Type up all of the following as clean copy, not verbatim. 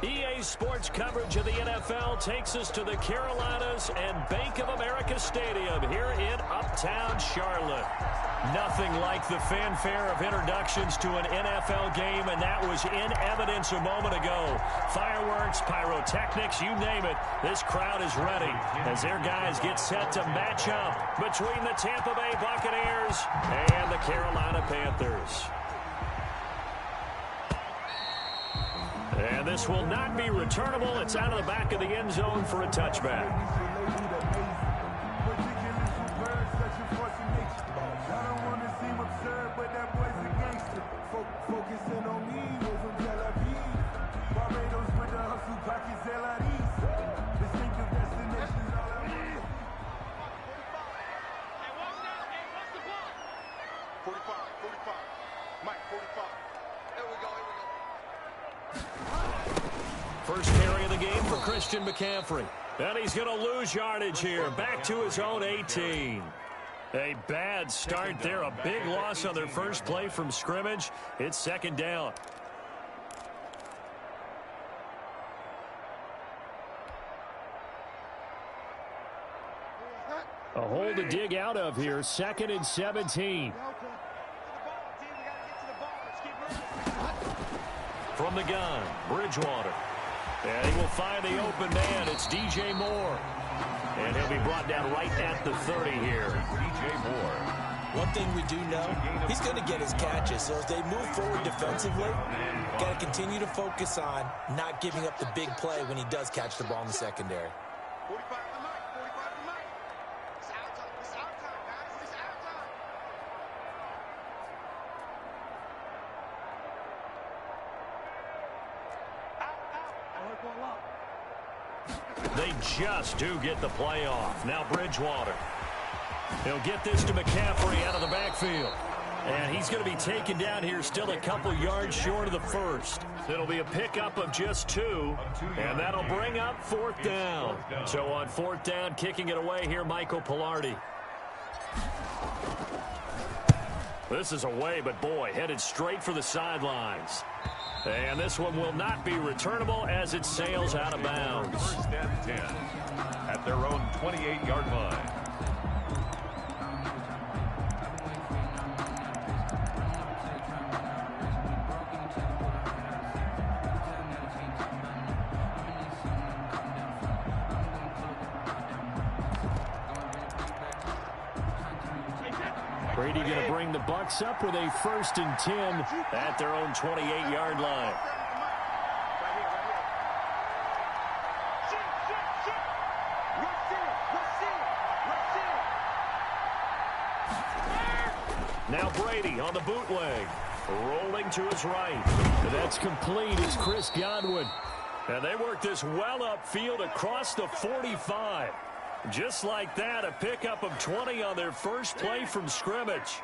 EA Sports coverage of the NFL takes us to the Carolinas and Bank of America Stadium here in Uptown Charlotte. Nothing like the fanfare of introductions to an NFL game, and that was in evidence a moment ago. Fireworks, pyrotechnics, you name it. This crowd is ready as their guys get set to match up between the Tampa Bay Buccaneers and the Carolina Panthers. And this will not be returnable. It's out of the back of the end zone for a touchback. First carry of the game for Christian McCaffrey. And he's going to lose yardage here. Back to his own 18. A bad start there. A big loss on their first play from scrimmage. It's second down. A hole to dig out of here. 2nd and 17. From the gun, Bridgewater. And he will find the open man. It's DJ Moore. And he'll be brought down right at the 30 here. DJ Moore. One thing we do know, he's going to get his catches. So as they move forward defensively, got to continue to focus on not giving up the big play when he does catch the ball in the secondary. 45 to Mike, 45 to Mike. It's out time, guys. It's out time. They just do get the play off. Now Bridgewater. He'll get this to McCaffrey out of the backfield. And he's going to be taken down here still a couple yards short of the first. It'll be a pickup of just 2, and that'll bring up 4th down. So on 4th down, kicking it away here, Michael Pilardi. This is away, but boy, headed straight for the sidelines. And this one will not be returnable as it sails out of bounds. 1st and 10 at their own 28-yard line. Brady going to bring the Bucs up with a 1st and 10 at their own 28-yard line. Now Brady on the bootleg, rolling to his right. That's complete. It's Chris Godwin. And they work this well upfield across the 45. Just like that, a pickup of 20 on their first play from scrimmage.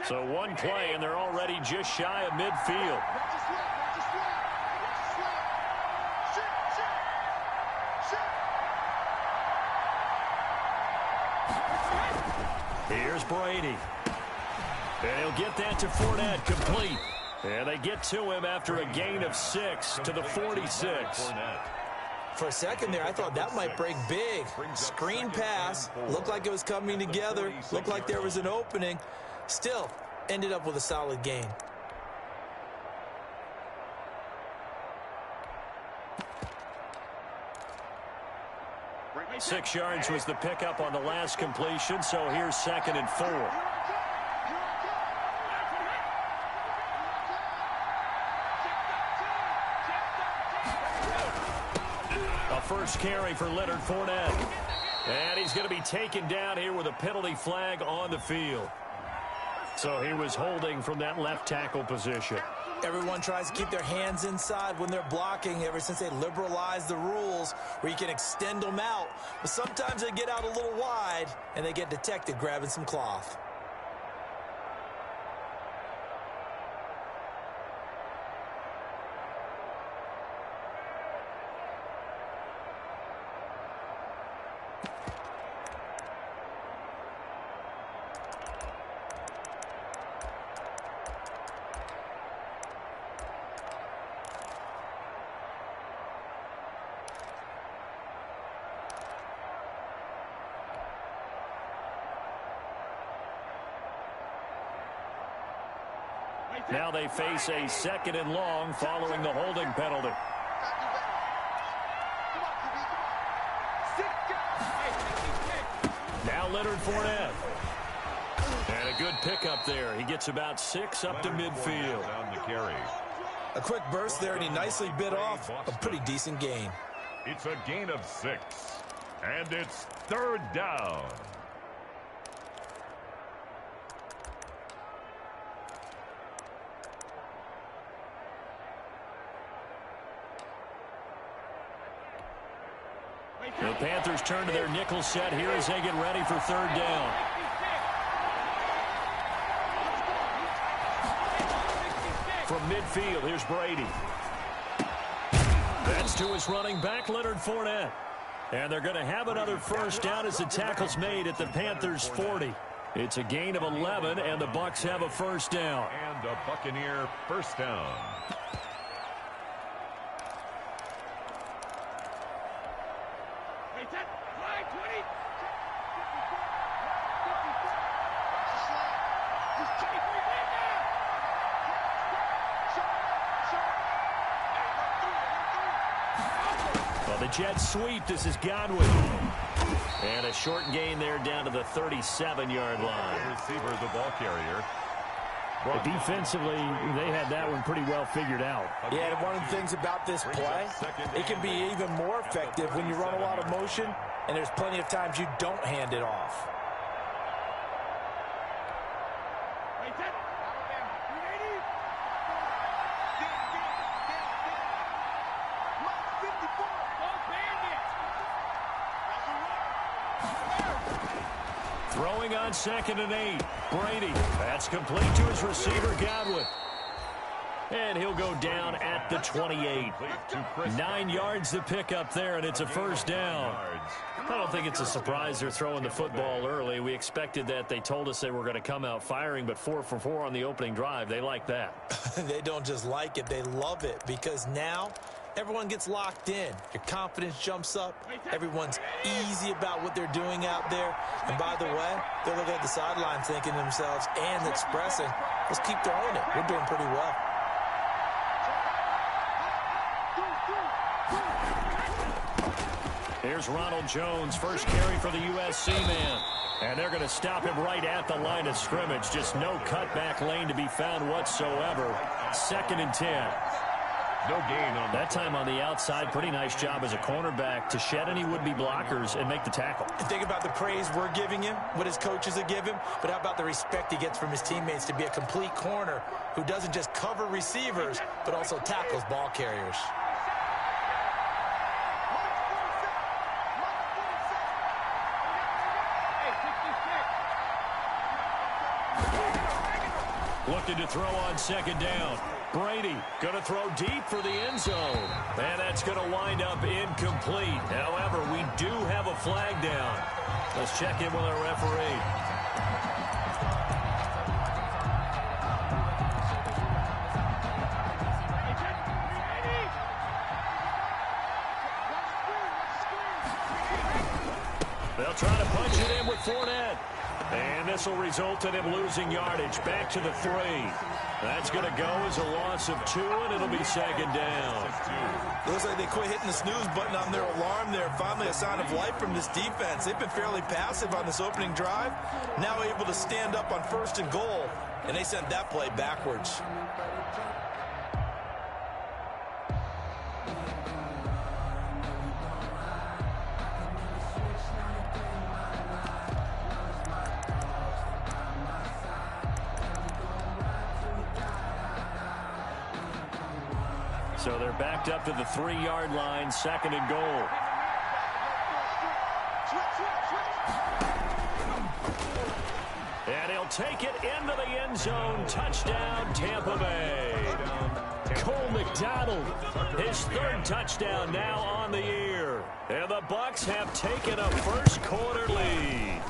So one play, and they're already just shy of midfield. Here's Brady. And he'll get that to Fournette, complete. And they get to him after a gain of 6 to the 46. For a second there, I thought that might break big. Screen pass. Looked like it was coming together. Looked like there was an opening. Still, ended up with a solid gain. Six yards was the pickup on the last completion, so here's 2nd and 4. A first carry for Leonard Fournette. And he's going to be taken down here with a penalty flag on the field. So he was holding from that left tackle position. Everyone tries to keep their hands inside when they're blocking ever since they liberalized the rules where you can extend them out. But sometimes they get out a little wide and they get detected grabbing some cloth. Now they face a 2nd and long following the holding penalty. Now Leonard Fournette. And a good pickup there. He gets about 6 up to midfield. Down the carry. A quick burst there, and he nicely bit off a pretty decent gain. It's a gain of 6. And it's 3rd down. The Panthers turn to their nickel set here as they get ready for 3rd down. From midfield, here's Brady. That's to his running back, Leonard Fournette. And they're going to have another 1st down as the tackle's made at the Panthers' 40. It's a gain of 11, and the Bucs have a 1st down. And a Buccaneer 1st down. The Jets sweep. This is Godwin. And a short gain there down to the 37-yard line. The receiver, the ball carrier. Defensively, they had that one pretty well figured out. Yeah, and one of the things about this play, it can be even more effective when you run a lot of motion, and there's plenty of times you don't hand it off. Throwing on 2nd and 8. Brady. That's complete to his receiver, Godwin. And he'll go down at the 28. 9 yards to pick up there, and it's a 1st down. I don't think it's a surprise they're throwing the football early. We expected that. They told us they were going to come out firing, but 4 for 4 on the opening drive. They like that. They don't just like it. They love it because now everyone gets locked in. Your confidence jumps up. Everyone's easy about what they're doing out there. And by the way, they're looking at the sidelines thinking to themselves and expressing, let's keep throwing it. We're doing pretty well. Here's Ronald Jones, 1st carry for the USC man. And they're going to stop him right at the line of scrimmage. Just no cutback lane to be found whatsoever. 2nd and 10. No gain on that time on the outside. Pretty nice job as a cornerback to shed any would-be blockers and make the tackle. Think about the praise we're giving him, what his coaches have given him, but how about the respect he gets from his teammates to be a complete corner who doesn't just cover receivers, but also tackles ball carriers. Looking to throw on 2nd down. Brady going to throw deep for the end zone. And that's going to wind up incomplete. However, we do have a flag down. Let's check in with our referee. They'll try to punch it in with Fournette. And this will result in him losing yardage back to the 3. That's going to go as a loss of 2, and it'll be 2nd down. Looks like they quit hitting the snooze button on their alarm there. Finally a sign of life from this defense. They've been fairly passive on this opening drive. Now able to stand up on 1st and goal, and they sent that play backwards. So they're backed up to the 3-yard line, 2nd and goal. And he'll take it into the end zone. Touchdown, Tampa Bay. Cole McDonald, his 3rd touchdown now on the year. And the Bucs have taken a 1st quarter lead.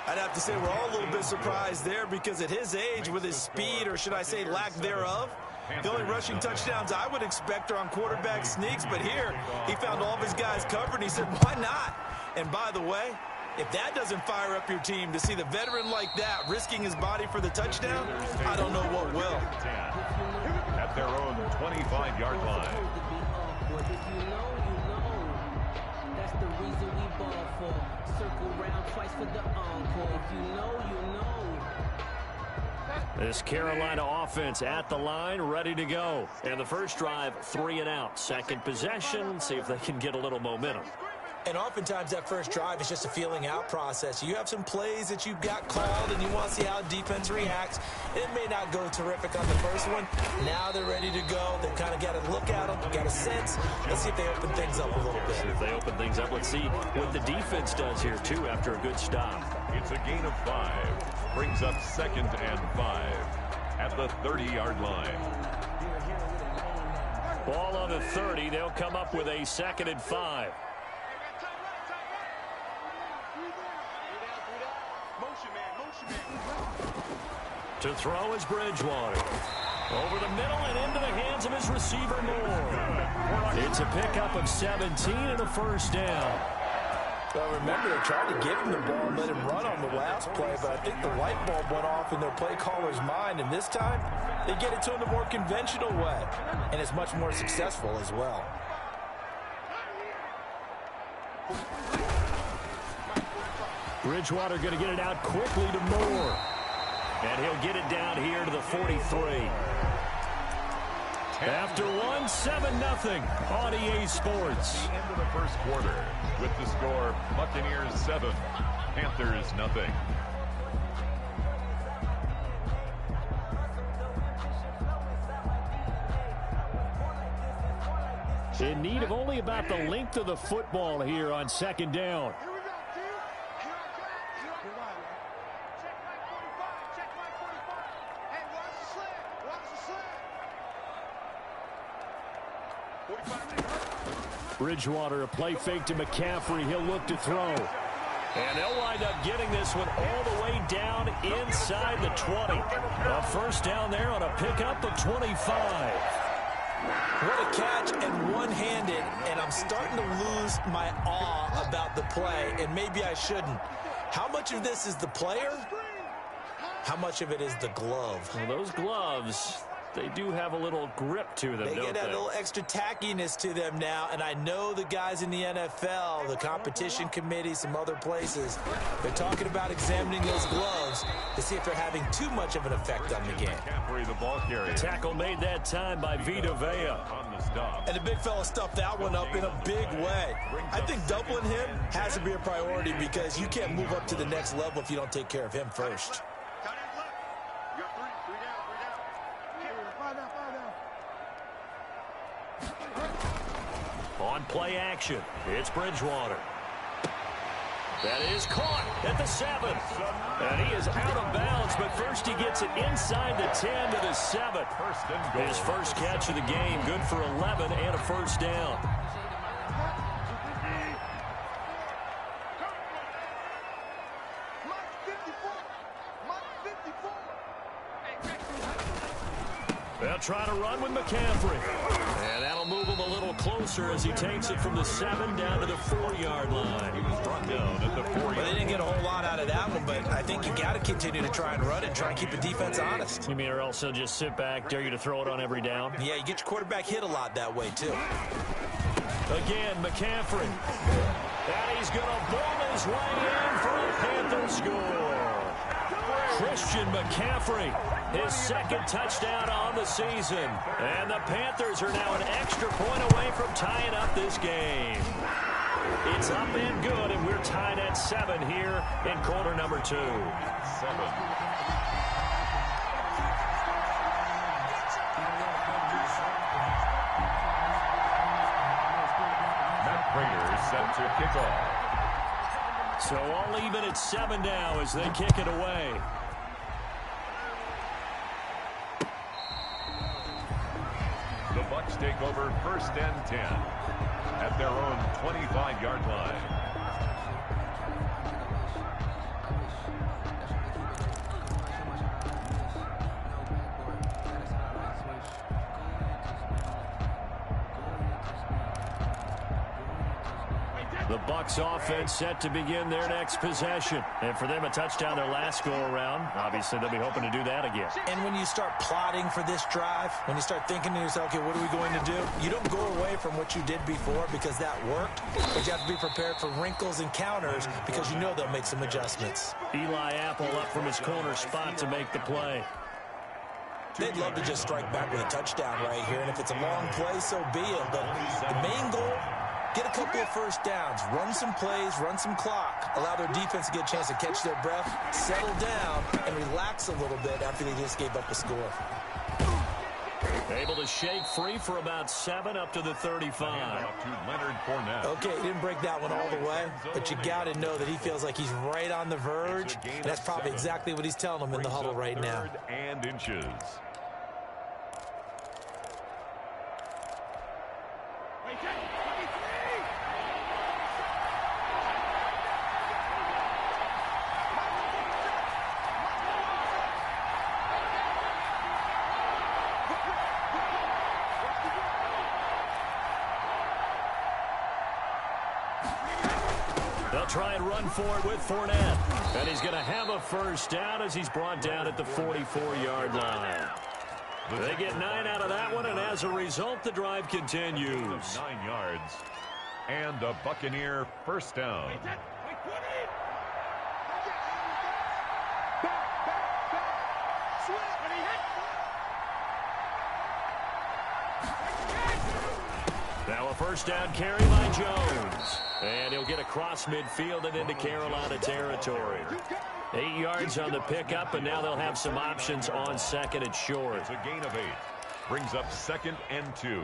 I'd have to say we're all a little bit surprised there because at his age, with his speed, or should I say lack thereof, the only rushing touchdowns I would expect are on quarterback sneaks, but here he found all of his guys covered, and he said, why not? And by the way, If that doesn't fire up your team to see the veteran like that risking his body for the touchdown, I don't know what will. 10 at their own 25-yard line. That's the reason we ball for. Circle round twice for the encore. If you know, you know. This Carolina offense at the line, ready to go. And the first drive, 3 and out. Second possession, see if they can get a little momentum. And oftentimes that first drive is just a feeling out process. You have some plays that you've got called and you want to see how defense reacts. It may not go terrific on the first one. Now they're ready to go. They've kind of got to look at them, got a sense. Let's see if they open things up a little bit. If they open things up, let's see what the defense does here, too, after a good stop. It's a gain of 5. Brings up 2nd and 5 at the 30-yard line. Ball on the 30. They'll come up with a 2nd and 5. To throw is Bridgewater. Over the middle and into the hands of his receiver, Moore. It's a pickup of 17 and a first down. Well, remember, they tried to give him the ball and let him run on the last play, but I think the light bulb went off in their play caller's mind, and this time they get it to him the more conventional way, and it's much more successful as well. Bridgewater going to get it out quickly to Moore. And he'll get it down here to the 43. After 1, 7-0 on EA Sports. The end of the first quarter with the score Buccaneers 7, Panthers 0. In need of only about the length of the football here on 2nd down. Here we go, Q. Here I come. Here I come. Check my 45. Check my 45. Hey, watch the slant. Watch the slant. 45. Bridgewater, a play fake to McCaffrey. He'll look to throw. And they'll wind up getting this one all the way down inside the 20. A first down there on a pickup of 25. What a catch, and one-handed, and I'm starting to lose my awe about the play, and maybe I shouldn't. How much of this is the player? How much of it is the glove? Well, those gloves, they do have a little grip to them, They don't get that they? little extra tackiness to them now, and I know the guys in the NFL, the competition committee, some other places, they're talking about examining those gloves to see if they're having too much of an effect on the game. McCaffrey, the ball carrier. Tackle made that time by Vita Vea. On the stop. And the big fella stuffed that one up in a big way. I think doubling him has to be a priority because you can't move up to the next level if you don't take care of him first. Tight end left. You got 3. 3 down. 3 down. 5 down. On play action, it's Bridgewater. That is caught at the 7. And he is out of bounds, but first he gets it inside the 10 to the 7. First and goal. His first catch of the game, good for 11 and a first down. Mike 54. Mike 54. They'll try to run with McCaffrey. And that'll move him a little closer as he takes it from the 7 down to the 4-yard line. He was brought down at the 4 Well, they didn't get a whole lot out of that one, but I think you got to continue to try and run it and try and keep the defense honest. You mean or else he'll just sit back, dare you to throw it on every down? Yeah, you get your quarterback hit a lot that way, too. Again, McCaffrey. And he's going to bomb his way in for a Panther score. Christian McCaffrey, his second touchdown on the season. And the Panthers are now an extra point away from tying up this game. It's up and good, and we're tied at 7 here in quarter number 2. 7. Matt Prater is set to kick off. So all even at 7 now as they kick it away. The Bucs take over first and 10 at their own 25-yard line. The Bucs offense set to begin their next possession. And for them, a touchdown their last go-around. Obviously, they'll be hoping to do that again. And when you start plotting for this drive, when you start thinking to yourself, okay, what are we going to do? You don't go away from what you did before because that worked, but you have to be prepared for wrinkles and counters because you know they'll make some adjustments. Eli Apple up from his corner spot to make the play. They'd love to just strike back with a touchdown right here, and if it's a long play, so be it. But the main goal, get a couple of first downs, run some plays, run some clock, allow their defense to get a chance to catch their breath, settle down, and relax a little bit after they just gave up a score. Able to shake free for about 7 up to the 35. Okay, he didn't break that one all the way, but you got to know that he feels like he's right on the verge. And that's probably exactly what he's telling them in the huddle right now. And inches. They'll try and run for it with Fournette. And he's going to have a first down as he's brought down at the 44-yard line. They get 9 out of that one, and as a result, the drive continues. 9 yards. And a Buccaneer first down. Now a first down carry by Jones. And he'll get across midfield and into Carolina territory. 8 yards on the pickup, and now they'll have some options on second and short. It's a gain of 8. Brings up 2nd and 2.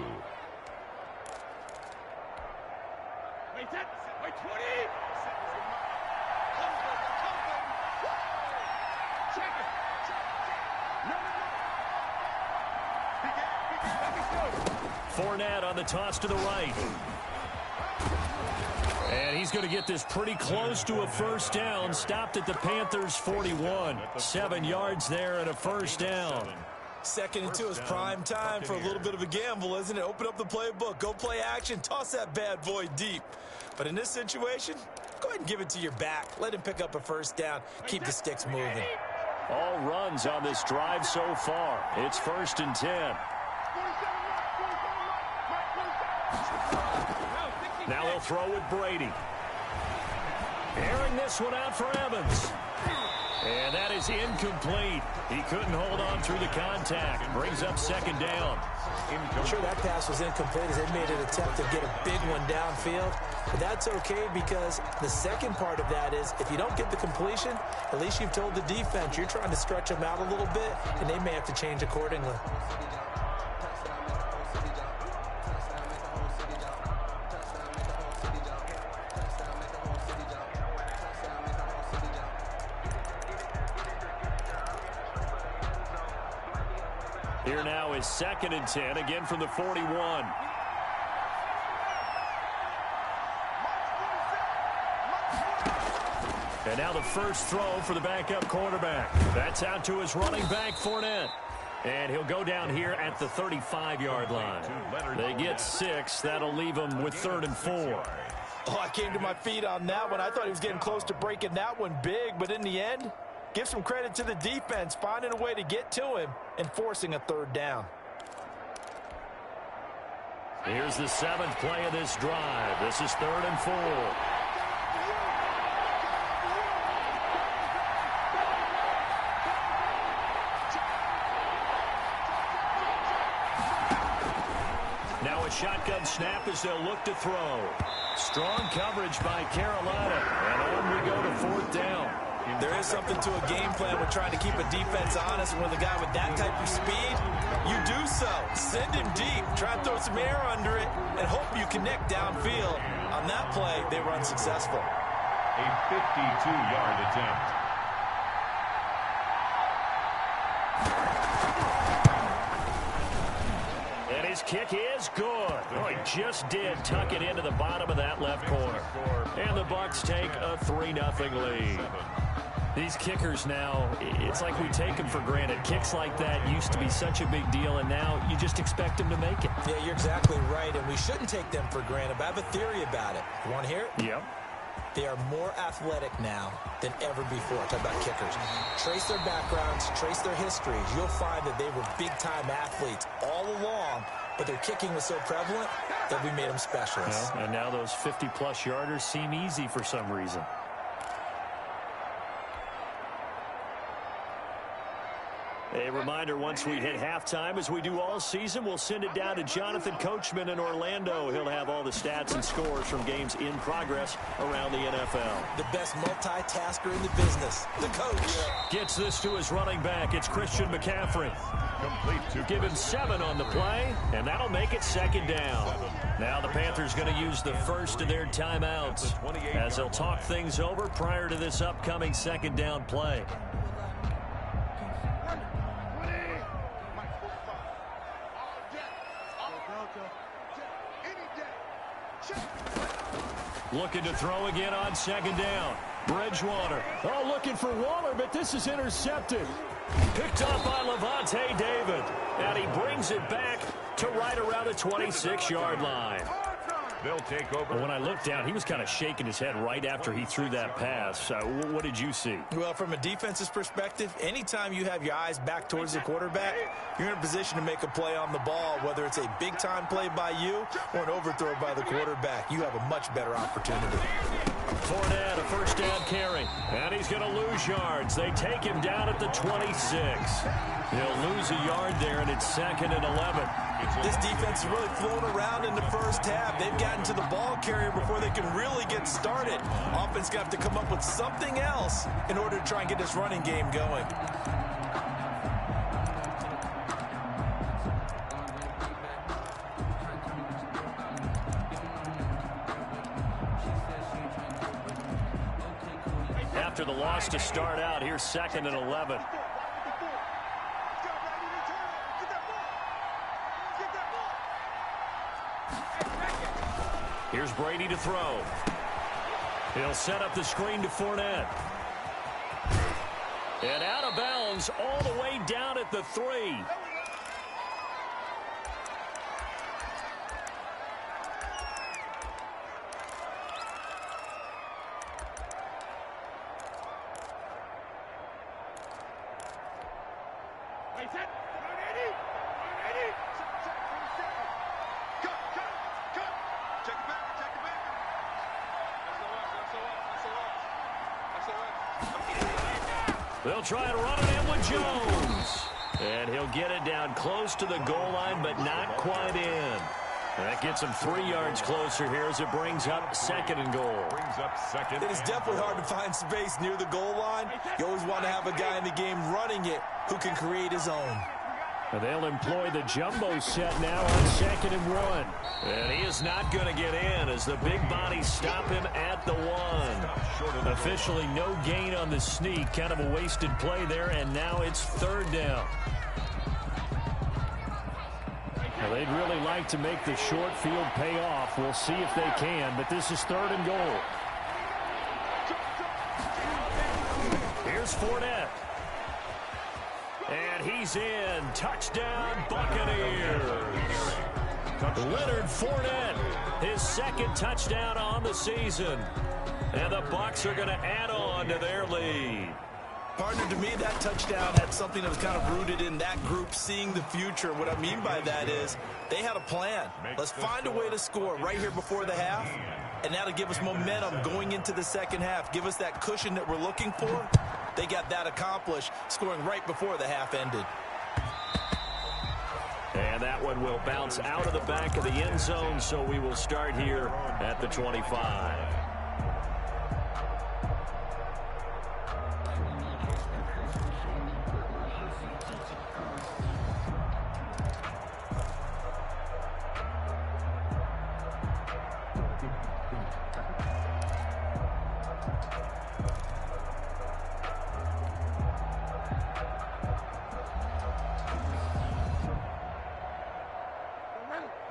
Wait, 20. Check it. Fournette on the toss to the right. And he's going to get this pretty close to a first down. Stopped at the Panthers' 41. 7 yards there and a first down. 2nd and 2 is prime time for a little bit of a gamble, isn't it? Open up the playbook, go play action, toss that bad boy deep. But in this situation, go ahead and give it to your back. Let him pick up a first down. Keep the sticks moving. All runs on this drive so far. It's 1st and 10. Now they'll throw with Brady. Airing this one out for Evans. And that is incomplete. He couldn't hold on through the contact. Brings up 2nd down. I'm sure that pass was incomplete as they made an attempt to get a big one downfield. But that's okay because the second part of that is if you don't get the completion, at least you've told the defense you're trying to stretch them out a little bit, and they may have to change accordingly. Here now is 2nd and 10, again from the 41. And now the first throw for the backup quarterback. That's out to his running back, Fournette. And he'll go down here at the 35-yard line. They get 6. That'll leave them with 3rd and 4. Oh, I came to my feet on that one. I thought he was getting close to breaking that one big, but in the end, give some credit to the defense, finding a way to get to him and forcing a 3rd down. Here's the 7th play of this drive. This is 3rd and 4. Now a shotgun snap as they'll look to throw. Strong coverage by Carolina. And on we go to 4th down. There is something to a game plan with trying to keep a defense honest. And with a guy with that type of speed, you do so. Send him deep. Try and throw some air under it and hope you connect downfield. On that play, they were unsuccessful. A 52-yard attempt. And his kick is good. Oh, he just did tuck it into the bottom of that left corner. And the Bucs take a 3-0 lead. These kickers now, it's like we take them for granted. Kicks like that used to be such a big deal, and now you just expect them to make it. Yeah, you're exactly right, and we shouldn't take them for granted, but I have a theory about it. You want to hear it? Yep. They are more athletic now than ever before. Talk about kickers. Trace their backgrounds, trace their histories. You'll find that they were big-time athletes all along, but their kicking was so prevalent that we made them specialists. Well, and now those 50-plus yarders seem easy for some reason. A reminder, once we hit halftime, as we do all season, we'll send it down to Jonathan Coachman in Orlando. He'll have all the stats and scores from games in progress around the NFL. The best multitasker in the business, the coach. Gets this to his running back. It's Christian McCaffrey. Complete to Give him 7 on the play, and that'll make it 2nd down. Now the Panthers going to use the first of their timeouts as they'll talk things over prior to this upcoming 2nd down play. Looking to throw again on 2nd down. Bridgewater. Oh, looking for Waller, but this is intercepted. Picked up by Levante David. And he brings it back to right around the 26-yard line. They'll take over. When I looked down, he was kind of shaking his head right after he threw that pass. What did you see? Well, from a defense's perspective, anytime you have your eyes back towards the quarterback, you're in a position to make a play on the ball, whether it's a big-time play by you or an overthrow by the quarterback. You have a much better opportunity. Fournette, a first down carry. And he's going to lose yards. They take him down at the 26. He'll lose a yard there, and it's 2nd and 11. This defense is really flown around in the first half. They've gotten to the ball carrier before they can really get started. Offense going to have to come up with something else in order to try and get this running game going. After the loss to start out, here's 2nd and 11. Here's Brady to throw. He'll set up the screen to Fournette. And out of bounds all the way down at the 3. They'll try and run it in with Jones. And he'll get it down close to the goal line, but not quite in. That gets him 3 yards closer here as it brings up 2nd and goal. Brings up 2nd. It is definitely hard to find space near the goal line. You always want to have a guy in the game running it who can create his own. And they'll employ the jumbo set now on 2nd and 1. And he is not going to get in as the big bodies stop him at the 1. Officially no gain on the sneak. Kind of a wasted play there, and now it's 3rd down. Well, they'd really like to make the short field pay off. We'll see if they can, but this is 3rd and goal. Here's Fournette. And he's in. Touchdown, Buccaneers. Leonard Fournette, his 2nd touchdown on the season. And the Bucs are going to add on to their lead. Partner, to me, that touchdown had something that was kind of rooted in that group seeing the future. What I mean by that is they had a plan. Let's find a way to score right here before the half, and that'll give us momentum going into the 2nd half. Give us that cushion that we're looking for. They got that accomplished, scoring right before the half ended. And that one will bounce out of the back of the end zone, so we will start here at the 25.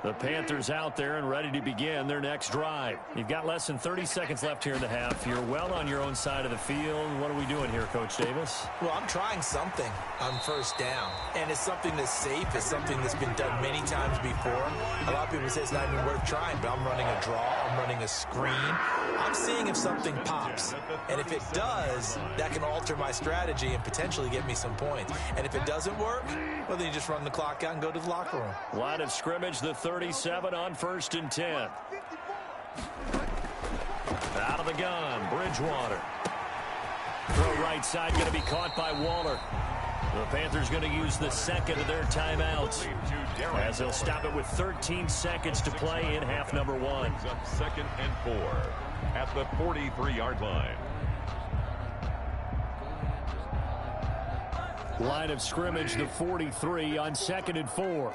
The Panthers out there and ready to begin their next drive. You've got less than 30 seconds left here in the half. You're well on your own side of the field. What are we doing here, Coach Davis? Well, I'm trying something on first down, and it's something that's safe. It's something that's been done many times before. A lot of people say it's not even worth trying, but I'm running a draw. I'm running a screen. I'm seeing if something pops, and if it does, that can alter my strategy and potentially get me some points. And if it doesn't work, well, then you just run the clock out and go to the locker room. Line of scrimmage, the 37 on 1st and 10. Out of the gun, Bridgewater. Throw right side, going to be caught by Waller. The Panthers going to use the second of their timeouts as they'll stop it with 13 seconds to play in half number 1. Up 2nd and 4 at the 43-yard line. Line of scrimmage, the 43 on 2nd and 4.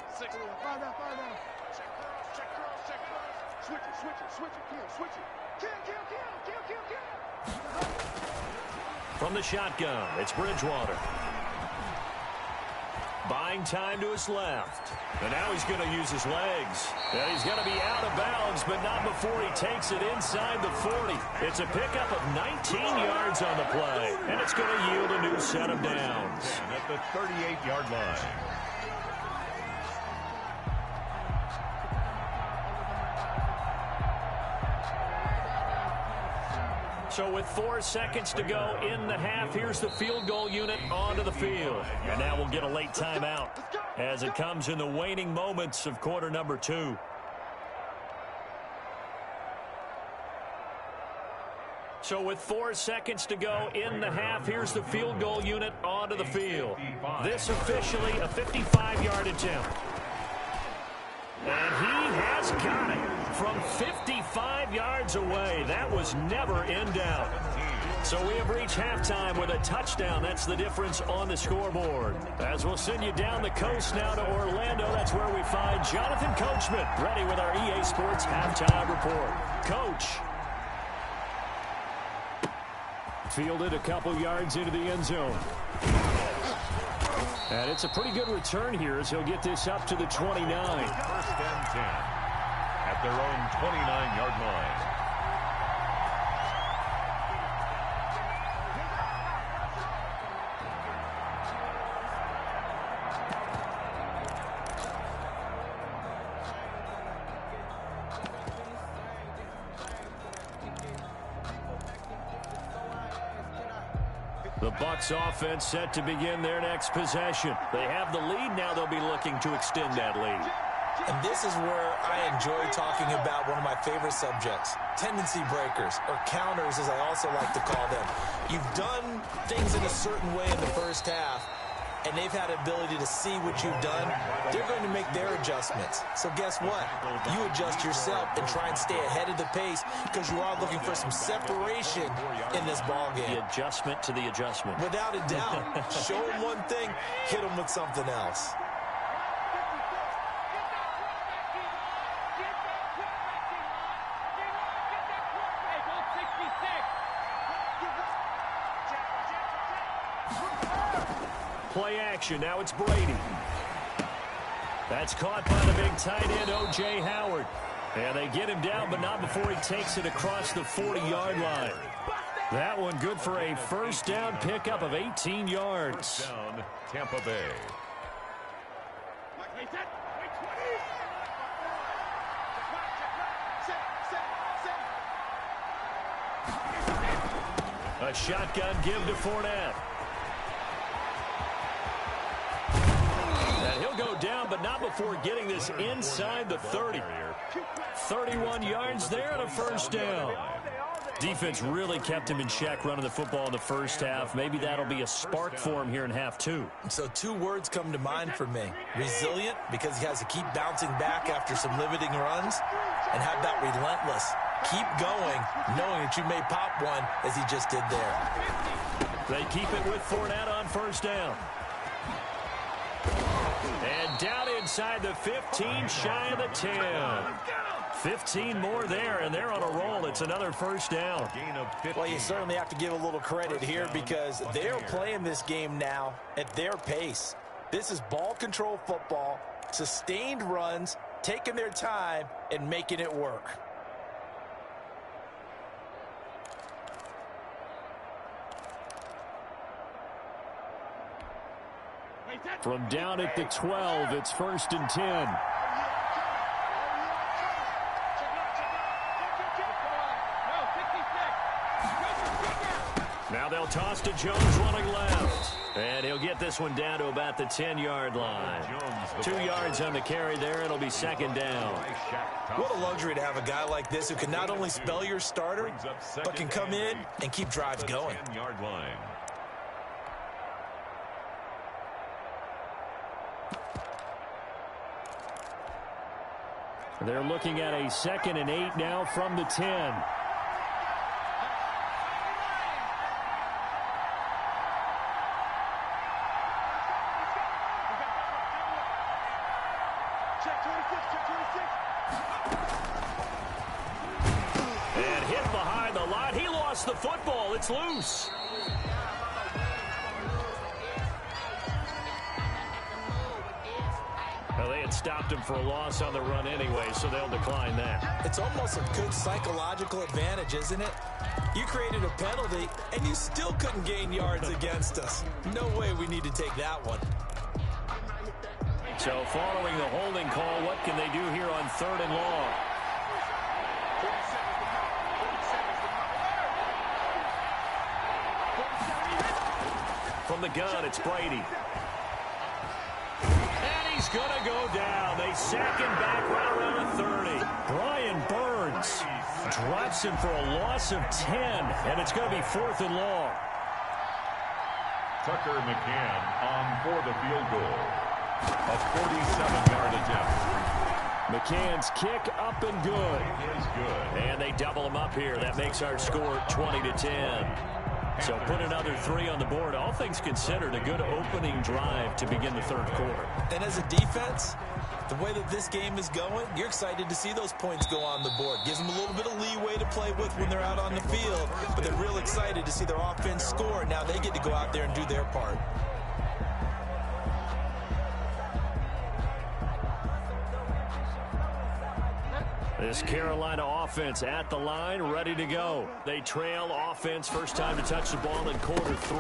From the shotgun, it's Bridgewater. Buying time to his left. And now he's going to use his legs. And he's going to be out of bounds, but not before he takes it inside the 40. It's a pickup of 19 yards on the play. And it's going to yield a new set of downs. At the 38-yard line. So with 4 seconds to go in the half, here's the field goal unit onto the field. And now we'll get a late timeout as it comes in the waning moments of quarter number 2. So with 4 seconds to go in the half, here's the field goal unit onto the field. This officially a 55-yard attempt. And he has got it from 55 yards away. That was never in doubt. So we have reached halftime with a touchdown. That's the difference on the scoreboard. As we'll send you down the coast now to Orlando, that's where we find Jonathan Coachman, ready with our EA Sports halftime report. Coach. Fielded a couple yards into the end zone. And it's a pretty good return here as he'll get this up to the 29. 1st and 10 at their own 29-yard line. The Bucs offense set to begin their next possession. They have the lead. Now they'll be looking to extend that lead. And this is where I enjoy talking about one of my favorite subjects, tendency breakers, or counters as I also like to call them. You've done things in a certain way in the first half, and they've had the ability to see what you've done. They're going to make their adjustments. So guess what? You adjust yourself and try and stay ahead of the pace because you are looking for some separation in this ball game. The adjustment to the adjustment. Without a doubt. Show them one thing, hit them with something else. Play action. Now it's Brady. That's caught by the big tight end, O.J. Howard. And they get him down, but not before he takes it across the 40-yard line. That one good for a first down pickup of 18 yards. First down, Tampa Bay. A shotgun give to Fournette. And he'll go down, but not before getting this inside the 30. 31 yards there and a first down. Defense really kept him in check running the football in the first half. Maybe that'll be a spark for him here in half 2. So 2 words come to mind for me. Resilient, because he has to keep bouncing back after some limiting runs. And how about relentless? Keep going, knowing that you may pop one, as he just did there. They keep it with Fournette on first down. And down inside the 15, shy of the 10. 15 more there, and they're on a roll. It's another first down. Well, you certainly have to give a little credit here because they're playing this game now at their pace. This is ball control football, sustained runs, taking their time and making it work. From down at the 12, it's 1st and 10. Now they'll toss to Jones running left. And he'll get this one down to about the 10-yard line. 2 yards on the carry there. It'll be 2nd down. What a luxury to have a guy like this who can not only spell your starter, but can come in and keep drives going. They're looking at a 2nd and 8 now from the 10. And hit behind the line. He lost the football. It's loose. Well, they had stopped him for a loss on the run anyway, so they'll decline that. It's almost a good psychological advantage, isn't it? You created a penalty, and you still couldn't gain yards against us. No way we need to take that one. So following the holding call, what can they do here on 3rd and long? From the gun, it's Brady. And he's going to go down. They sack him back right around the 30. Brian Burns drops him for a loss of 10, and it's going to be 4th and long. Tucker McCann on for the field goal. A 47-yard attempt. McCann's kick up and good. It is good. And they double him up here. That makes our score 20-10. So put another 3 on the board. All things considered, a good opening drive to begin the 3rd quarter. And as a defense, the way that this game is going, you're excited to see those points go on the board. Gives them a little bit of leeway to play with when they're out on the field. But they're real excited to see their offense score. Now they get to go out there and do their part. This Carolina offense at the line, ready to go. They trail offense, first time to touch the ball in quarter 3,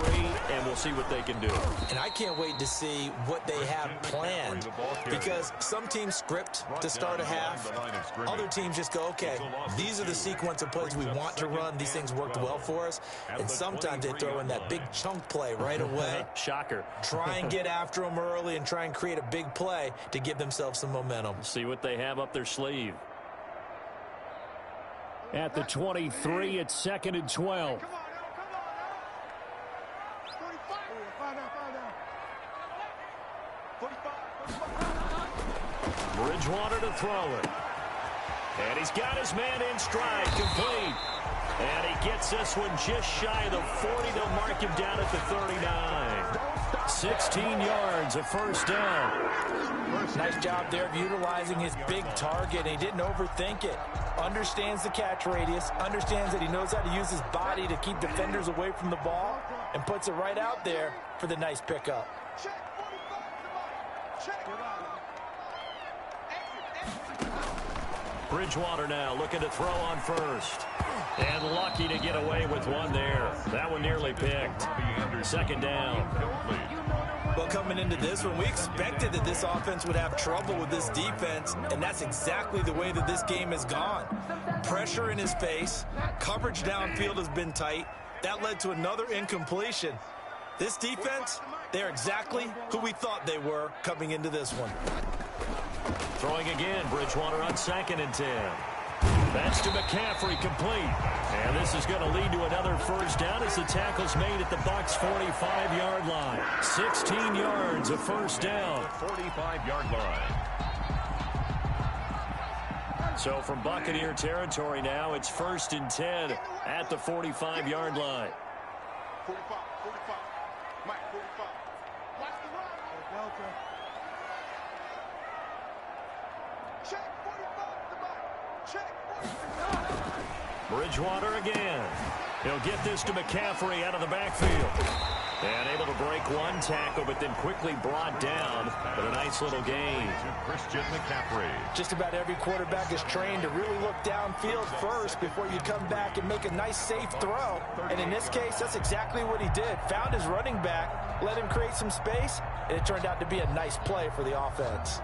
and we'll see what they can do. And I can't wait to see what they have planned, because some teams script to start a half. Other teams just go, okay, these are the sequence of plays we want to run. These things worked well for us. And sometimes they throw in that big chunk play right away. Shocker. Try and get after them early and try and create a big play to give themselves some momentum. See what they have up their sleeve. At the 23, it's 2nd and 12. Come on now. 45. Bridgewater to throw it. And he's got his man in stride, complete. And he gets this one just shy of the 40. They'll mark him down at the 39. 16 yards, a first down. Nice job there of utilizing his big target. He didn't overthink it. Understands the catch radius. Understands that he knows how to use his body to keep defenders away from the ball. And puts it right out there for the nice pickup. Check 45. Come on. Check. Bridgewater now looking to throw on first. And lucky to get away with one there. That one nearly picked. 2nd down. Well, coming into this one, we expected that this offense would have trouble with this defense, and that's exactly the way that this game has gone. Pressure in his face. Coverage downfield has been tight. That led to another incompletion. This defense, they're exactly who we thought they were coming into this one. Throwing again, Bridgewater on 2nd and 10. That's to McCaffrey, complete. And this is going to lead to another first down as the tackle's made at the Bucs' 45-yard line. 16 yards, a first down. 45-yard line. So from Buccaneer territory now, it's 1st and 10 at the 45-yard line. 45. Mike, 45. Watch the run. Delta. Check 45 to Mike. Check 45. Bridgewater again. He'll get this to McCaffrey out of the backfield. And able to break one tackle, but then quickly brought down. But a nice little gain. To Christian McCaffrey. Just about every quarterback is trained to really look downfield first before you come back and make a nice, safe throw. And in this case, that's exactly what he did. Found his running back, let him create some space, and it turned out to be a nice play for the offense.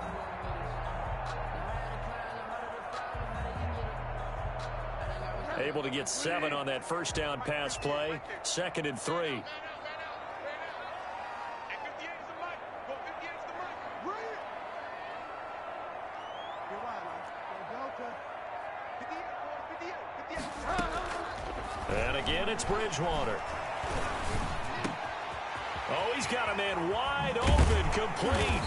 Able to get 7 on that first down pass play. 2nd and 3. And again, it's Bridgewater. Oh, he's got a man wide open, complete.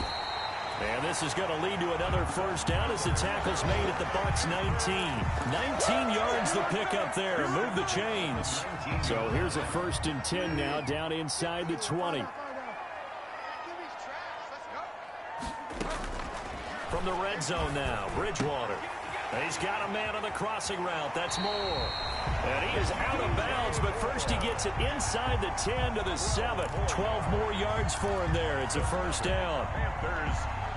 And this is going to lead to another first down as the tackle's made at the Bucs 19. 19 yards the pickup there. Move the chains. So here's a 1st and 10 now down inside the 20. From the red zone now, Bridgewater. He's got a man on the crossing route. That's Moore. And he is out of bounds, but first he gets it inside the 10 to the 7. 12 more yards for him there. It's a first down.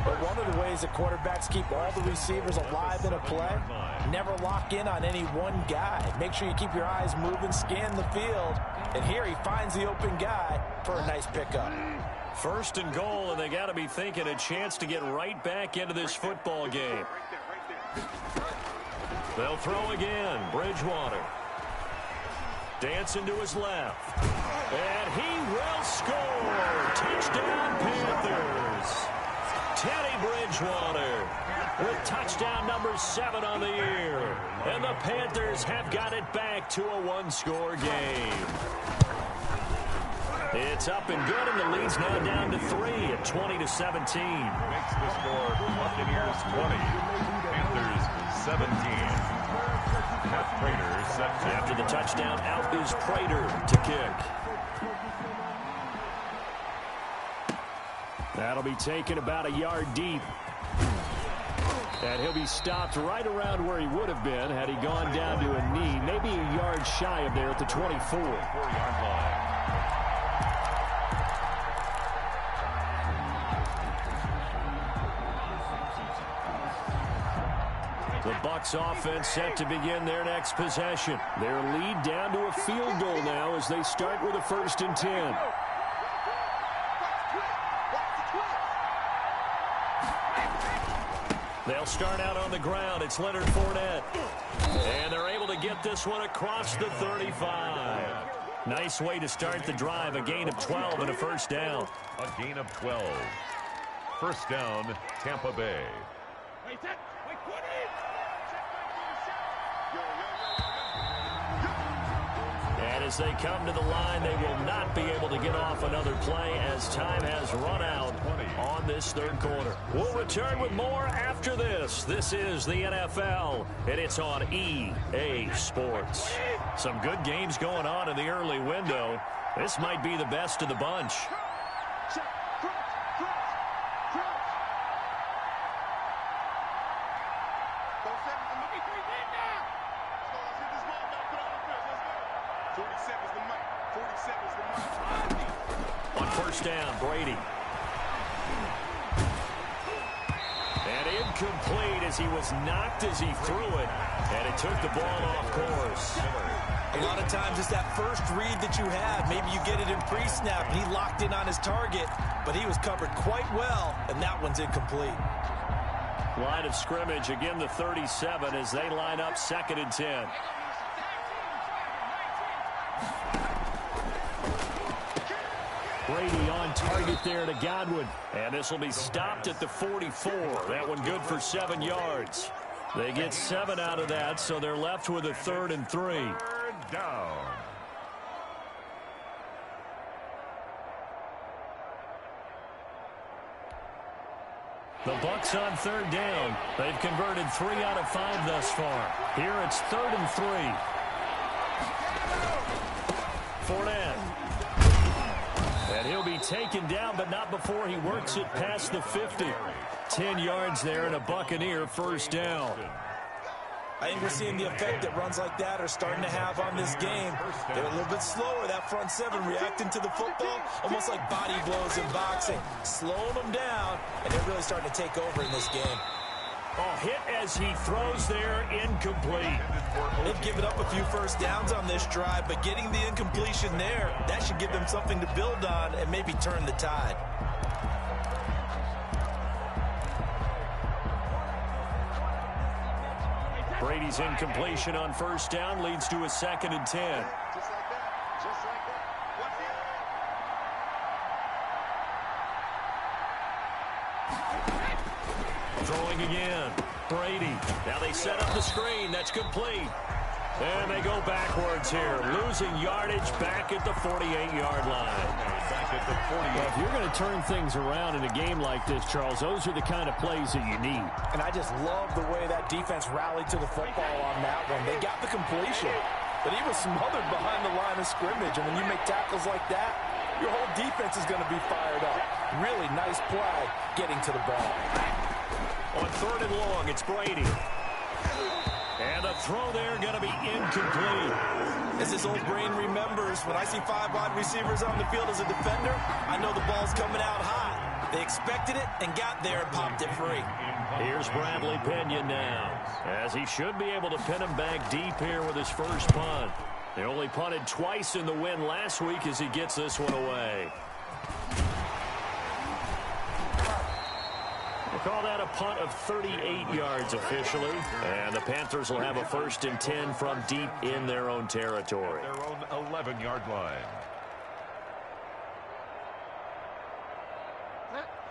But one of the ways that quarterbacks keep all the receivers alive in a play, never lock in on any one guy. Make sure you keep your eyes moving, scan the field. And here he finds the open guy for a nice pickup. 1st and goal, and they got to be thinking a chance to get right back into this football game. They'll throw again. Bridgewater. Dancing to his left. And he will score. Touchdown, Panthers. Teddy Bridgewater with touchdown number 7 on the year. And the Panthers have got it back to a 1-score game. It's up and good, and the lead's now down to 3 at 20-17. Makes the score Buccaneers 20, Panthers 17. Matt Prater set to. After the touchdown, out is Prater to kick. That'll be taken about a yard deep. And he'll be stopped right around where he would have been had he gone down to a knee, maybe a yard shy of there at the 24. 4-yard line. The Bucs offense set to begin their next possession. Their lead down to a field goal now as they start with a 1st and 10. They'll start out on the ground. It's Leonard Fournette. And they're able to get this one across the 35. Nice way to start the drive. A gain of 12 and a first down. A gain of 12. First down, Tampa Bay. And as they come to the line, they will not be able to get off another play as time has run out on this 3rd quarter. We'll return with more after this. This is the NFL, and it's on EA Sports. Some good games going on in the early window. This might be the best of the bunch. On first down, Brady. And incomplete as he was knocked as he threw it. And it took the ball off course. A lot of times it's that first read that you have. Maybe you get it in pre-snap and he locked in on his target, but he was covered quite well, and that one's incomplete. Line of scrimmage, again the 37 as they line up 2nd and 10. Brady on target there to Godwin. And this will be stopped at the 44. That one good for 7 yards. They get 7 out of that, so they're left with a 3rd and 3. 3rd down. The Bucs on 3rd down. They've converted 3 out of 5 thus far. Here it's 3rd and 3. Fournette. And he'll be taken down, but not before he works it past the 50. 10 yards there and a Buccaneer first down. I think we're seeing the effect that runs like that are starting to have on this game. They're a little bit slower, that front seven, reacting to the football, almost like body blows in boxing, slowing them down, and they're really starting to take over in this game. Oh, hit as he throws there, incomplete. They've given up a few first downs on this drive, but getting the incompletion there, that should give them something to build on and maybe turn the tide. Brady's incompletion on first down leads to a 2nd and 10. Just like that. Just like that. Throwing again. Brady. Now they set up the screen. That's complete. And they go backwards here. Losing yardage back at the 48-yard line. Well, if you're going to turn things around in a game like this, Charles, those are the kind of plays that you need. And I just love the way that defense rallied to the football on that one. They got the completion, but he was smothered behind the line of scrimmage. And when you make tackles like that, your whole defense is going to be fired up. Really nice play getting to the ball. On 3rd and long, it's Brady. And a throw there going to be incomplete. As his old brain remembers, when I see 5 wide receivers on the field as a defender, I know the ball's coming out hot. They expected it and got there and popped it free. Here's Bradley Pinion now, as he should be able to pin him back deep here with his first punt. They only punted twice in the win last week as he gets this one away. We'll call that a punt of 38 yards officially. And the Panthers will have a 1st and 10 from deep in their own territory. Their own 11-yard line.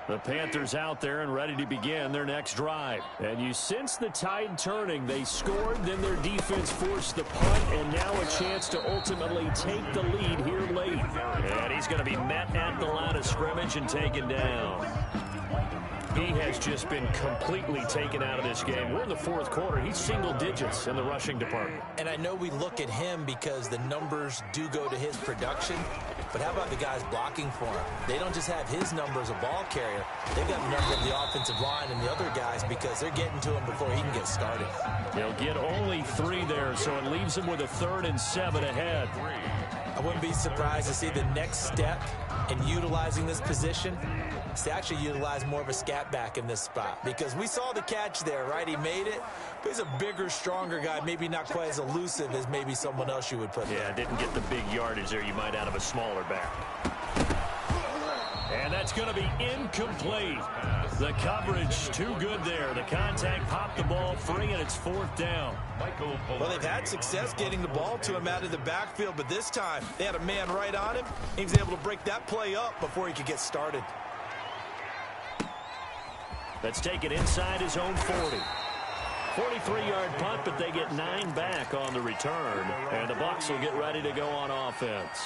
The Panthers out there and ready to begin their next drive. And you sense the tide turning. They scored, then their defense forced the punt, and now a chance to ultimately take the lead here late. And he's going to be met at the line of scrimmage and taken down. He has just been completely taken out of this game. We're in the 4th quarter. He's single digits in the rushing department. And I know we look at him because the numbers do go to his production, but how about the guys blocking for him? They don't just have his number as a ball carrier. They've got the number of the offensive line and the other guys because they're getting to him before he can get started. They'll get only 3 there, so it leaves him with a 3rd and 7 ahead. I wouldn't be surprised to see the next step in utilizing this position is to actually utilize more of a scat back in this spot, because we saw the catch there, right? He made it, but he's a bigger, stronger guy, maybe not quite as elusive as maybe someone else you would put there. Yeah, didn't get the big yardage there you might out of a smaller back. And that's going to be incomplete. The coverage too good there. The contact popped the ball free, and it's 4th down. Well, they've had success getting the ball to him out of the backfield, but this time they had a man right on him. He was able to break that play up before he could get started. Let's take it inside his own 40. 43-yard punt, but they get 9 back on the return. And the Bucs will get ready to go on offense.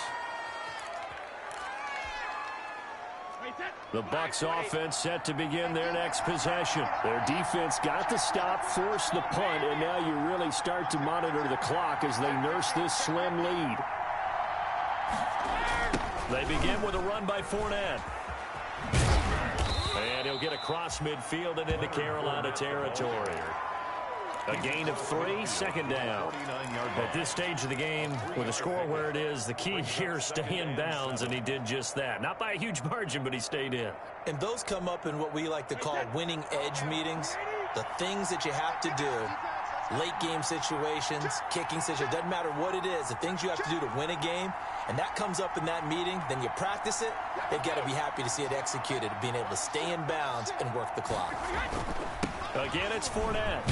The Bucs offense set to begin their next possession. Their defense got the stop, forced the punt, and now you really start to monitor the clock as they nurse this slim lead. They begin with a run by Fournette. And he'll get across midfield and into Carolina territory. A gain of 3, 2nd down. At this stage of the game, with the score where it is, the key here is stay in bounds, and he did just that. Not by a huge margin, but he stayed in. And those come up in what we like to call winning edge meetings. The things that you have to do, late game situations, kicking situations, doesn't matter what it is, the things you have to do to win a game, and that comes up in that meeting, then you practice it, they've got to be happy to see it executed, being able to stay in bounds and work the clock. Again, it's Fournette.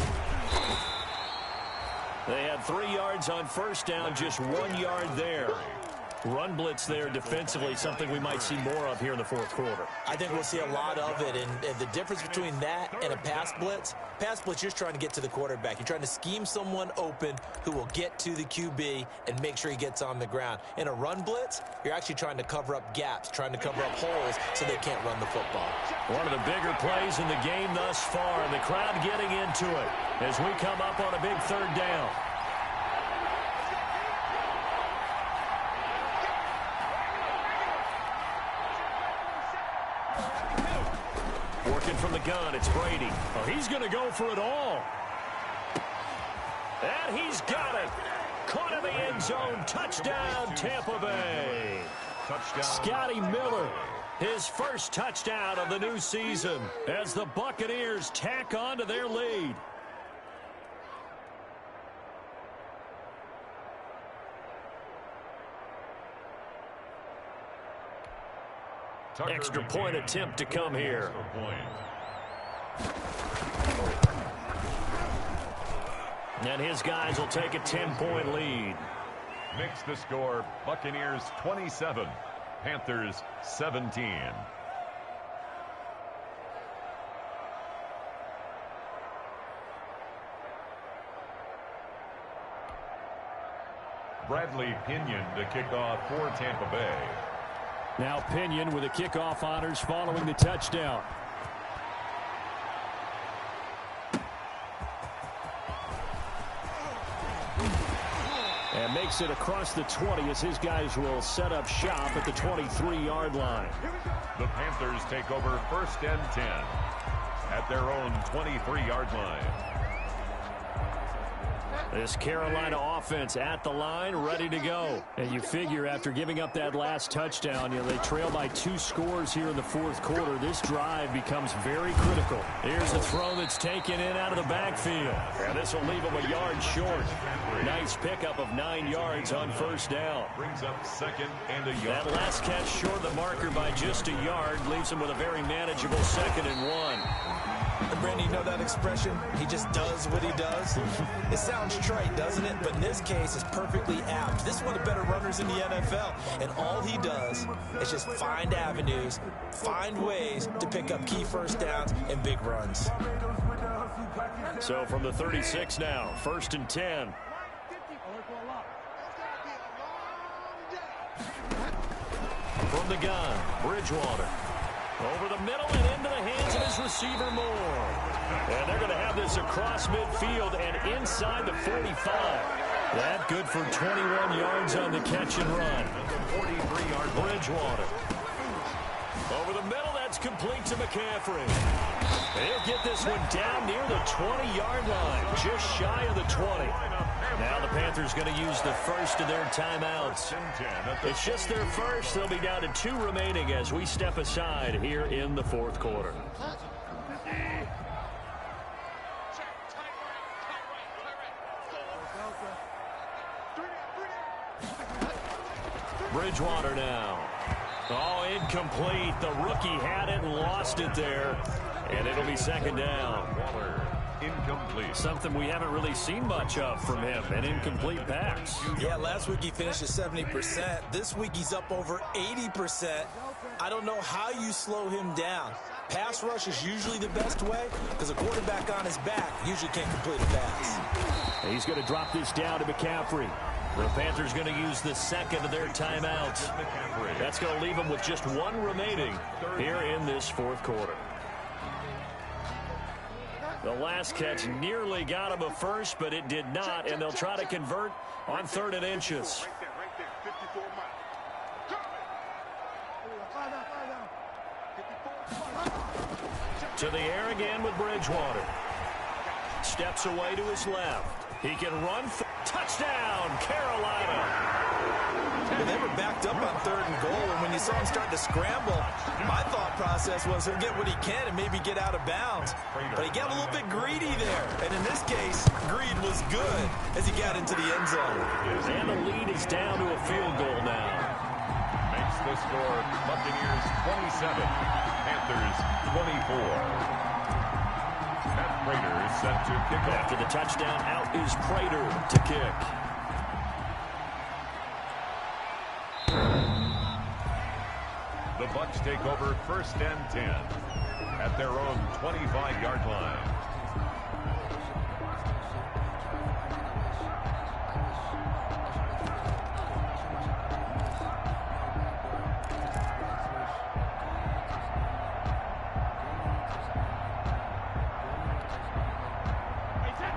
They had 3 yards on first down, just 1 yard there. Run blitz there defensively, something we might see more of here in the 4th quarter. I think we'll see a lot of it, and the difference between that and a pass blitz, you're just trying to get to the quarterback. You're trying to scheme someone open who will get to the QB and make sure he gets on the ground. In a run blitz, you're actually trying to cover up gaps, trying to cover up holes so they can't run the football. One of the bigger plays in the game thus far, and the crowd getting into it as we come up on a big 3rd down. Working from the gun, it's Brady. Oh, he's going to go for it all. And he's got it. Caught in the end zone. Touchdown, Tampa Bay. Touchdown. Scotty Miller, his first touchdown of the new season as the Buccaneers tack on to their lead. Extra point attempt to come here. And his guys will take a 10-point lead. Makes the score Buccaneers 27, Panthers 17. Bradley Pinion to kick off for Tampa Bay. Now Pinion with the kickoff honors following the touchdown. And makes it across the 20 as his guys will set up shop at the 23-yard line. The Panthers take over 1st and 10 at their own 23-yard line. This Carolina offense at the line, ready to go. And you figure after giving up that last touchdown, they trail by 2 scores here in the 4th quarter. This drive becomes very critical. Here's a throw that's taken in out of the backfield. And this will leave him a yard short. Nice pickup of 9 yards on 1st down. Brings up 2nd and a yard. That last catch short the marker by just a yard leaves him with a very manageable 2nd and 1. And Brandon, you know that expression? He just does what he does. It sounds trite, doesn't it? But in this case, it's perfectly apt. This is one of the better runners in the NFL. And all he does is just find avenues, find ways to pick up key 1st downs and big runs. So from the 36 now, 1st and 10. From the gun, Bridgewater. Over the middle and into the hands of his receiver Moore. And they're going to have this across midfield and inside the 45. That good for 21 yards on the catch and run. 43-yard Bridgewater. Over the middle, that's complete to McCaffrey. He'll get this one down near the 20-yard line, just shy of the 20. Now the Panthers going to use the first of their timeouts. It's just their first. They'll be down to 2 remaining as we step aside here in the 4th quarter. Bridgewater now. Oh, incomplete. The rookie had it and lost it there. And it'll be 2nd down. Waller, incomplete. Something we haven't really seen much of from him, an incomplete pass. Yeah, last week he finished at 70%. This week he's up over 80%. I don't know how you slow him down. Pass rush is usually the best way because a quarterback on his back usually can't complete a pass. He's going to drop this down to McCaffrey. The Panthers going to use the 2nd of their timeouts. That's going to leave them with just 1 remaining here in this 4th quarter. The last catch nearly got him a first, but it did not, and they'll try to convert on 3rd and inches. To the air again with Bridgewater. Steps away to his left. He can run. Touchdown, Carolina. Well, they were backed up on 3rd and goal, and when you saw him start to scramble, my thought process was he'll get what he can and maybe get out of bounds. But he got a little bit greedy there. And in this case, greed was good as he got into the end zone. And the lead is down to a field goal now. Makes the score Buccaneers 27, Panthers 24. Prater is set to kick off. After the touchdown, out is Prater to kick. The Bucs take over 1st and 10 at their own 25-yard line.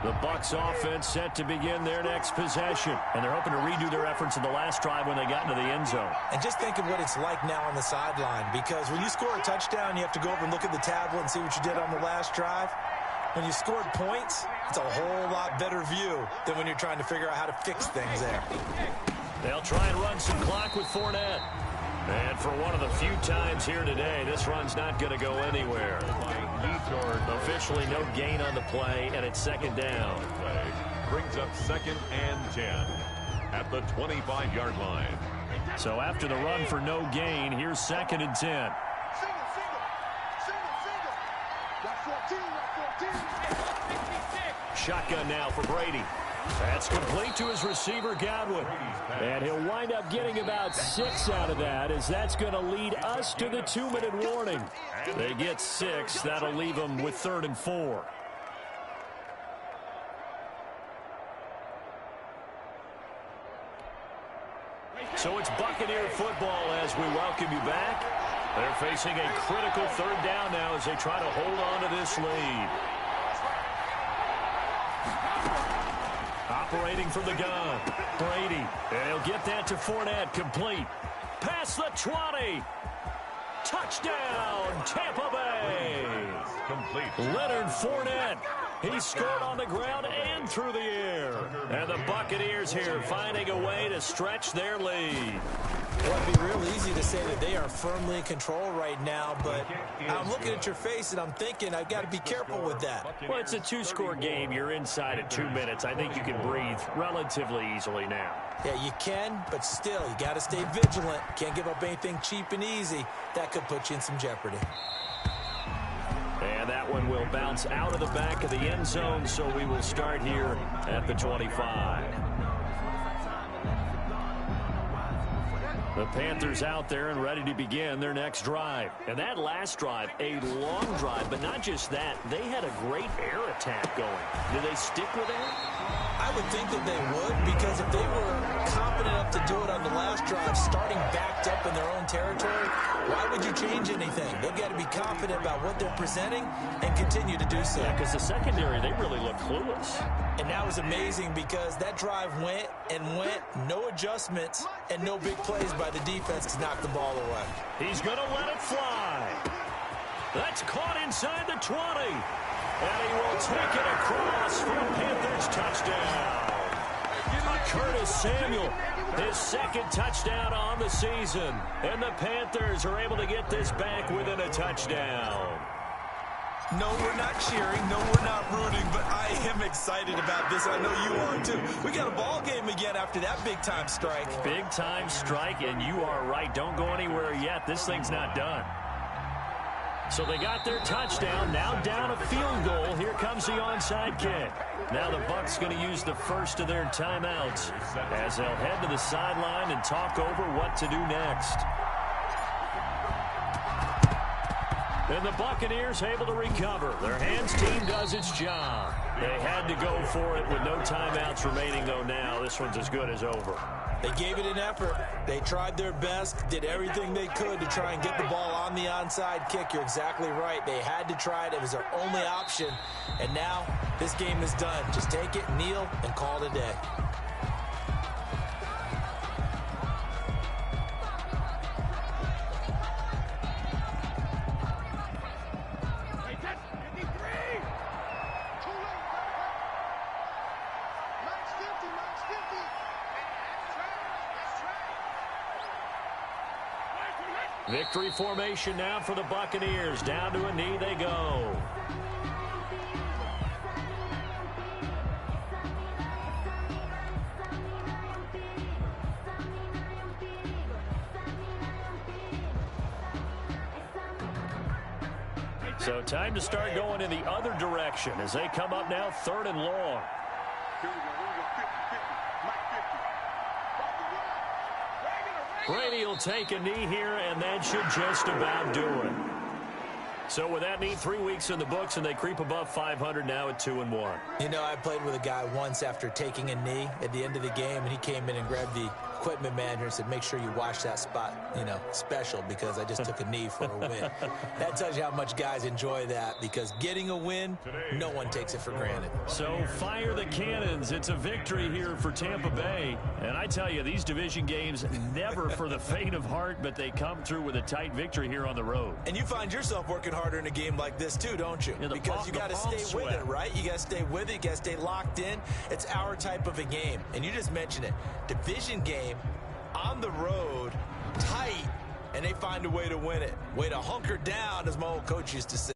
The Bucs offense set to begin their next possession. And they're hoping to redo their efforts in the last drive when they got into the end zone. And just think of what it's like now on the sideline, because when you score a touchdown, you have to go over and look at the tablet and see what you did on the last drive. When you scored points, it's a whole lot better view than when you're trying to figure out how to fix things there. They'll try and run some clock with Fournette. And for one of the few times here today, this run's not going to go anywhere. Officially no gain on the play, and it's second down. Brings up 2nd and 10 at the 25-yard line. So after the run for no gain, here's 2nd and 10. Single. Got 14, got 14. Shotgun now for Brady. That's complete to his receiver, Godwin. And he'll wind up getting about 6 out of that, as that's going to lead us to the 2-minute warning. They get 6. That'll leave them with 3rd and 4. So it's Buccaneer football as we welcome you back. They're facing a critical 3rd down now as they try to hold on to this lead. Operating from the gun, Brady. And he'll get that to Fournette, complete. Past the 20. Touchdown, Tampa Bay. Complete. Leonard Fournette. He scored on the ground and through the air. And the Buccaneers here finding a way to stretch their lead. Well, it'd be real easy to say that they are firmly in control right now, but I'm looking at your face and I'm thinking I've got to be careful with that. Well, it's a 2-score game. You're inside at 2 minutes. I think you can breathe relatively easily now. Yeah, you can, but still, you got to stay vigilant. Can't give up anything cheap and easy. That could put you in some jeopardy. And that one will bounce out of the back of the end zone, so we will start here at the 25. The Panthers out there and ready to begin their next drive. And that last drive, a long drive, but not just that. They had a great air attack going. Do they stick with that? I would think that they would, because if they were confident enough to do it on the last drive, starting backed up in their own territory, why would you change anything? They've got to be confident about what they're presenting and continue to do so. Yeah, because the secondary, they really look clueless. And that was amazing because that drive went and went, no adjustments, and no big plays by the defense to knock the ball away. He's going to let it fly. That's caught inside the 20. And he will take it across for a Panthers touchdown. Curtis Samuel, his 2nd touchdown on the season. And the Panthers are able to get this back within a touchdown. No, we're not cheering. No, we're not rooting, but I am excited about this. I know you are, too. We got a ball game again after that big-time strike. Big-time strike, and you are right. Don't go anywhere yet. This thing's not done. So they got their touchdown. Now down a field goal. Here comes the onside kick. Now the Bucs going to use the first of their timeouts as they'll head to the sideline and talk over what to do next. And the Buccaneers able to recover. Their hands team does its job. They had to go for it with no timeouts remaining, though now. This one's as good as over. They gave it an effort. They tried their best, did everything they could to try and get the ball on the onside kick. You're exactly right. They had to try it. It was their only option. And now this game is done. Just take it, kneel, and call it a day. Victory formation now for the Buccaneers. Down to a knee they go. So time to start going in the other direction as they come up now 3rd and long. Brady will take a knee here, and that should just about do it. So with that knee, 3 weeks in the books, and they creep above 500 now at 2-1. You know, I played with a guy once after taking a knee at the end of the game, and he came in and grabbed the equipment manager and said, make sure you watch that spot, special, because I just took a knee for a win. That tells you how much guys enjoy that, because getting a win, no one takes it for granted. So fire the cannons. It's a victory here for Tampa Bay. And I tell you, these division games, never for the faint of heart, but they come through with a tight victory here on the road. And you find yourself working harder in a game like this too, don't you? Yeah, because you got to stay with it, right? You got to stay with it. You got to stay locked in. It's our type of a game. And you just mentioned it. Division game on the road, tight, and they find a way to win it. Way to hunker down, as my old coach used to say.